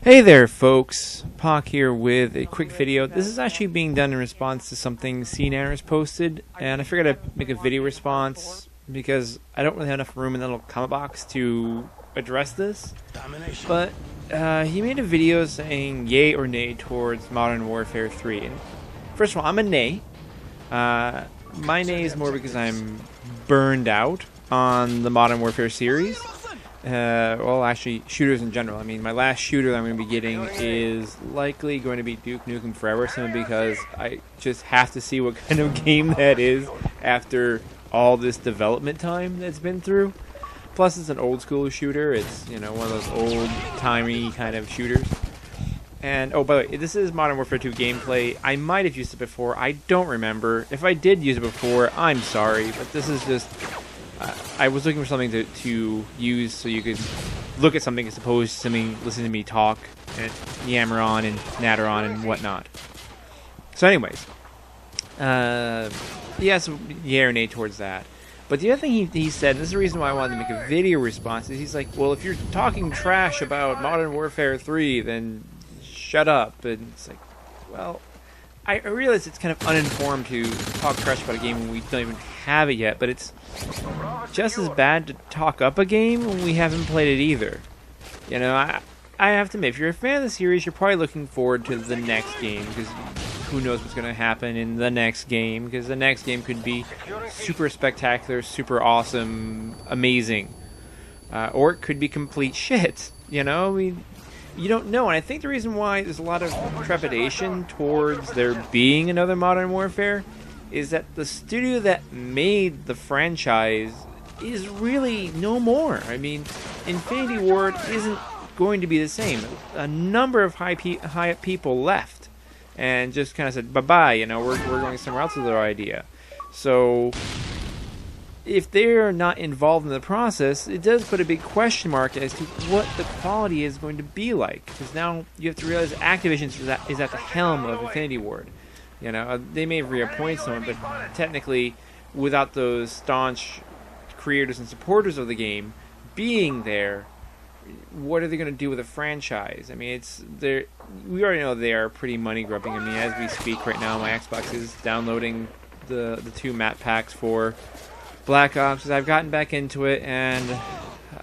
Hey there folks, Pock here with a quick video. This is actually being done in response to something Seananners posted, and I figured I'd make a video response because I don't really have enough room in the little comment box to address this. But he made a video saying yay or nay towards Modern Warfare 3. And first of all, I'm a nay. My nay is more because I'm burned out on the Modern Warfare series. Well, actually, shooters in general. I mean, my last shooter that I'm going to be getting is likely going to be Duke Nukem Forever, simply because I just have to see what kind of game that is after all this development time that's been through. Plus, it's an old school shooter. It's, you know, one of those old-timey kind of shooters. And, oh, by the way, this is Modern Warfare 2 gameplay. I might have used it before. I don't remember. If I did use it before, I'm sorry, but this is just... I was looking for something to use so you could look at something as opposed to something, listen to me talk and yammer on and natter on and whatnot. So anyways, yes, yeah or nay towards that. But the other thing he said, and this is the reason why I wanted to make a video response, is he's like, well, if you're talking trash about Modern Warfare 3, then shut up. And it's like, well, I realize it's kind of uninformed to talk trash about a game when we don't even have it yet, but it's just as bad to talk up a game when we haven't played it either. You know, I have to admit, if you're a fan of the series, you're probably looking forward to the next game, because who knows what's going to happen in the next game, because the next game could be super spectacular, super awesome, amazing. Or it could be complete shit, you know? I mean, you don't know, and I think the reason why there's a lot of trepidation towards there being another Modern Warfare is that the studio that made the franchise is really no more. I mean, Infinity Ward isn't going to be the same. A number of high people left and just kind of said, bye-bye, you know, we're going somewhere else with our idea. So if they're not involved in the process, it does put a big question mark as to what the quality is going to be like. Because now you have to realize Activision is at the helm of Infinity Ward. You know, they may reappoint someone, but technically, without those staunch creators and supporters of the game being there, what are they going to do with a franchise? I mean, we already know they are pretty money grubbing. I mean, as we speak right now, my Xbox is downloading the 2 map packs for Black Ops, because I've gotten back into it, and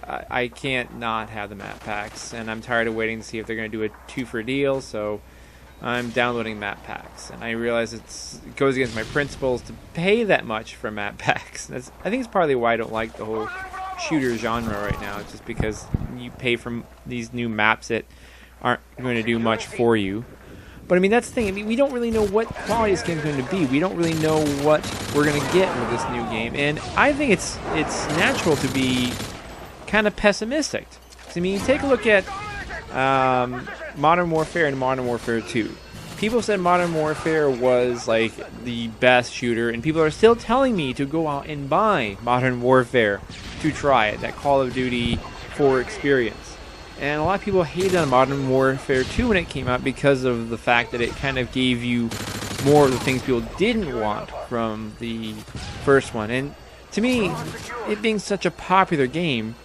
I can't not have the map packs, and I'm tired of waiting to see if they're going to do a 2 for deal, so I'm downloading map packs, and I realize it goes against my principles to pay that much for map packs. I think it's partly why I don't like the whole shooter genre right now. It's just because you pay for these new maps that aren't going to do much for you. But I mean, that's the thing. I mean, we don't really know what quality this game is going to be. We don't really know what we're going to get with this new game, and I think it's natural to be kind of pessimistic. I mean, take a look at Modern Warfare and Modern Warfare 2. People said Modern Warfare was like the best shooter, and people are still telling me to go out and buy Modern Warfare to try it, that Call of Duty 4 experience. And a lot of people hated on Modern Warfare 2 when it came out because of the fact that it kind of gave you more of the things people didn't want from the first one. And to me, it being such a popular game,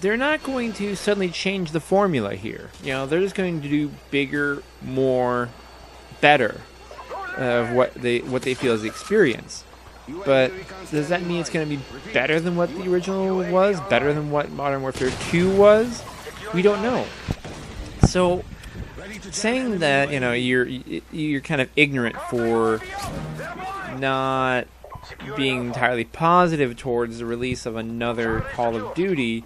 they're not going to suddenly change the formula here. You know, they're just going to do bigger, more, better of what they feel is the experience. But does that mean it's going to be better than what the original was? Better than what Modern Warfare 2 was? We don't know. So saying that, you know, you're kind of ignorant for not being entirely positive towards the release of another Call of Duty,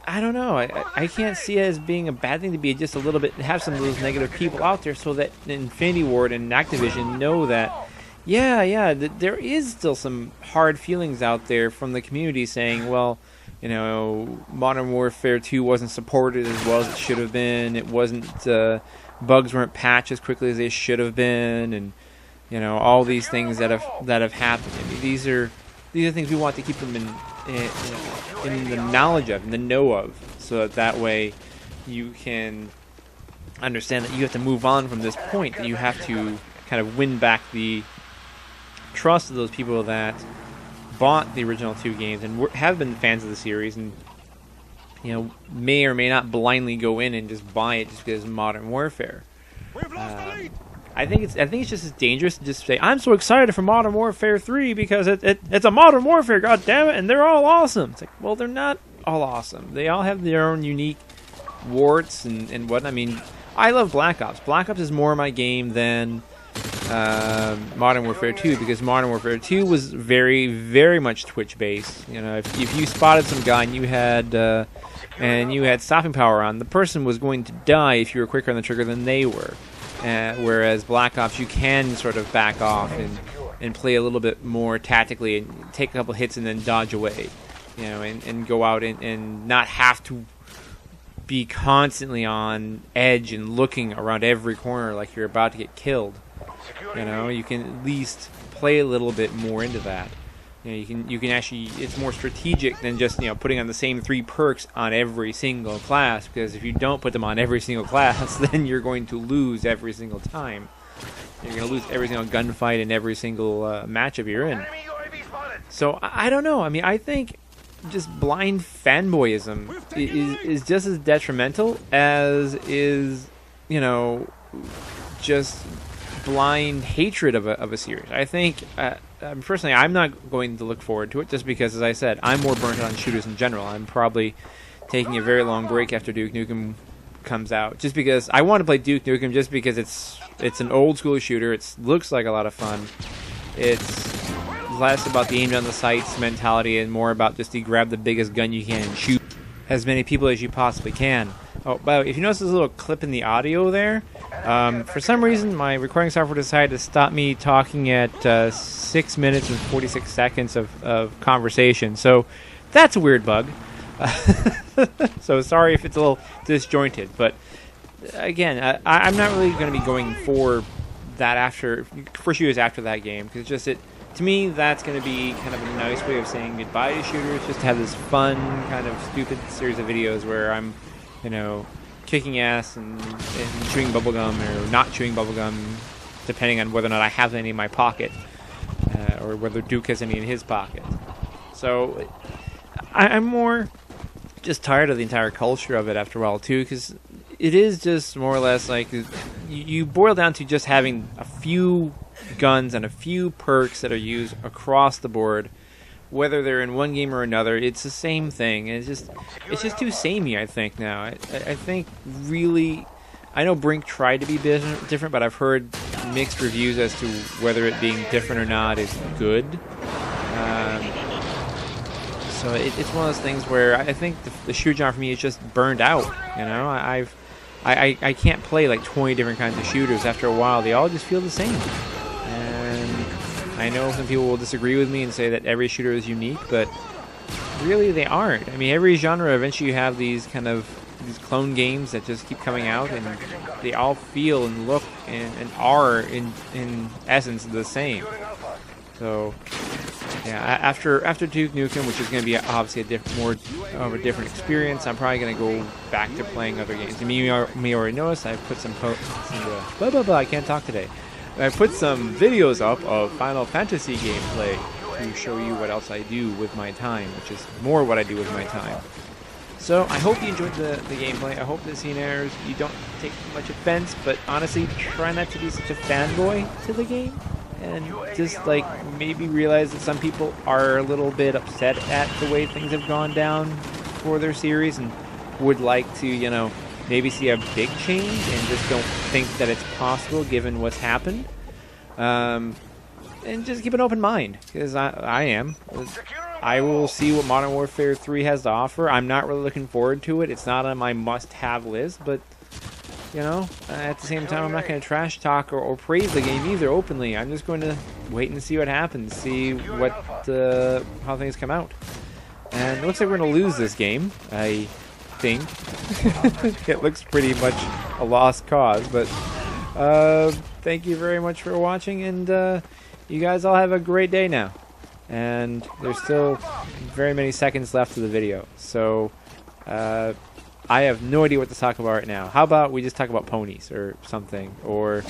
I don't know. I can't see it as being a bad thing to be just a little bit, have some of those negative people out there so that Infinity Ward and Activision know that, yeah, there is still some hard feelings out there from the community saying, well, you know, Modern Warfare 2 wasn't supported as well as it should have been. It wasn't, bugs weren't patched as quickly as they should have been, and you know, all these things that have happened. I mean, these are things we want to keep them in the knowledge of, in the know of, so that way you can understand that you have to move on from this point. That you have to kind of win back the trust of those people that bought the original 2 games and have been fans of the series and may or may not blindly go in and just buy it just because it's Modern Warfare. I think it's just as dangerous to just say I'm so excited for Modern Warfare 3 because it's a Modern Warfare, god damn it, and they're all awesome. It's like, well, they're not all awesome. They all have their own unique warts and what. I mean, I love Black Ops. Black Ops is more my game than Modern Warfare 2 because Modern Warfare 2 was very, very much Twitch based. If you spotted some guy and you had stopping power on, the person was going to die if you were quicker on the trigger than they were. Whereas Black Ops, you can sort of back off and play a little bit more tactically and take a couple hits and then dodge away, and go out and not have to be constantly on edge and looking around every corner like you're about to get killed. You can at least play a little bit more into that. You can actually, it's more strategic than just putting on the same 3 perks on every single class, because if you don't put them on every single class, then you're going to lose every single time. You're going to lose every single gunfight and every single matchup you're in. So I don't know. I mean, I think just blind fanboyism is just as detrimental as is just blind hatred of a series. I think personally, I'm not going to look forward to it just because, as I said, I'm more burnt on shooters in general. I'm probably taking a very long break after Duke Nukem comes out, just because I want to play Duke Nukem just because it's an old school shooter. It looks like a lot of fun. It's less about the aim down the sights mentality and more about just you grab the biggest gun you can and shoot as many people as you possibly can. Oh, by the way, if you notice this little clip in the audio there, for some reason my recording software decided to stop me talking at 6 minutes and 46 seconds of conversation. So that's a weird bug. So sorry if it's a little disjointed. But again, I'm not really going to be going for shooters after that game, because to me, that's going to be kind of a nice way of saying goodbye to shooters, just to have this fun, kind of stupid series of videos where I'm, kicking ass and chewing bubblegum or not chewing bubblegum, depending on whether or not I have any in my pocket, or whether Duke has any in his pocket. So I'm more just tired of the entire culture of it after a while, too, because it is just more or less like you boil down to just having a few guns and a few perks that are used across the board, whether they're in one game or another. It's the same thing. It's just too samey, I think, now. I think really, I know Brink tried to be different, but I've heard mixed reviews as to whether it being different or not is good. So it's one of those things where I think the shooter genre for me is just burned out. I can't play like 20 different kinds of shooters. After a while, they all just feel the same. I know some people will disagree with me and say that every shooter is unique, but really they aren't. I mean, every genre, eventually you have these clone games that just keep coming out, and they all feel and look and are in essence the same. So yeah, after Duke Nukem, which is going to be obviously more of a different experience, I'm probably going to go back to playing other games. And you may already notice I've put some I can't talk today. I put some videos up of Final Fantasy gameplay to show you what else I do with my time, which is more what I do with my time. So I hope you enjoyed the gameplay. I hope the Seananners, you don't take much offense, but honestly, try not to be such a fanboy to the game, and just maybe realize that some people are a little bit upset at the way things have gone down for their series and would like to, maybe see a big change, and just don't think that it's possible given what's happened. And just keep an open mind, because I am. I will see what Modern Warfare 3 has to offer. I'm not really looking forward to it. It's not on my must-have list, but, at the same time, I'm not going to trash talk or praise the game either openly. I'm just going to wait and see what happens, see how things come out. And it looks like we're going to lose this game, I think. It looks pretty much a lost cause, but thank you very much for watching, and you guys all have a great day now. And there's still very many seconds left of the video, so I have no idea what to talk about right now. How about we just talk about ponies or something, or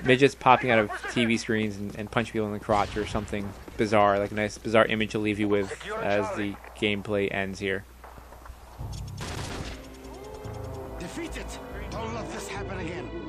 midgets popping out of TV screens and punch people in the crotch, or something bizarre, like a nice bizarre image to leave you with as the gameplay ends here. defeated. Don't let this happen again.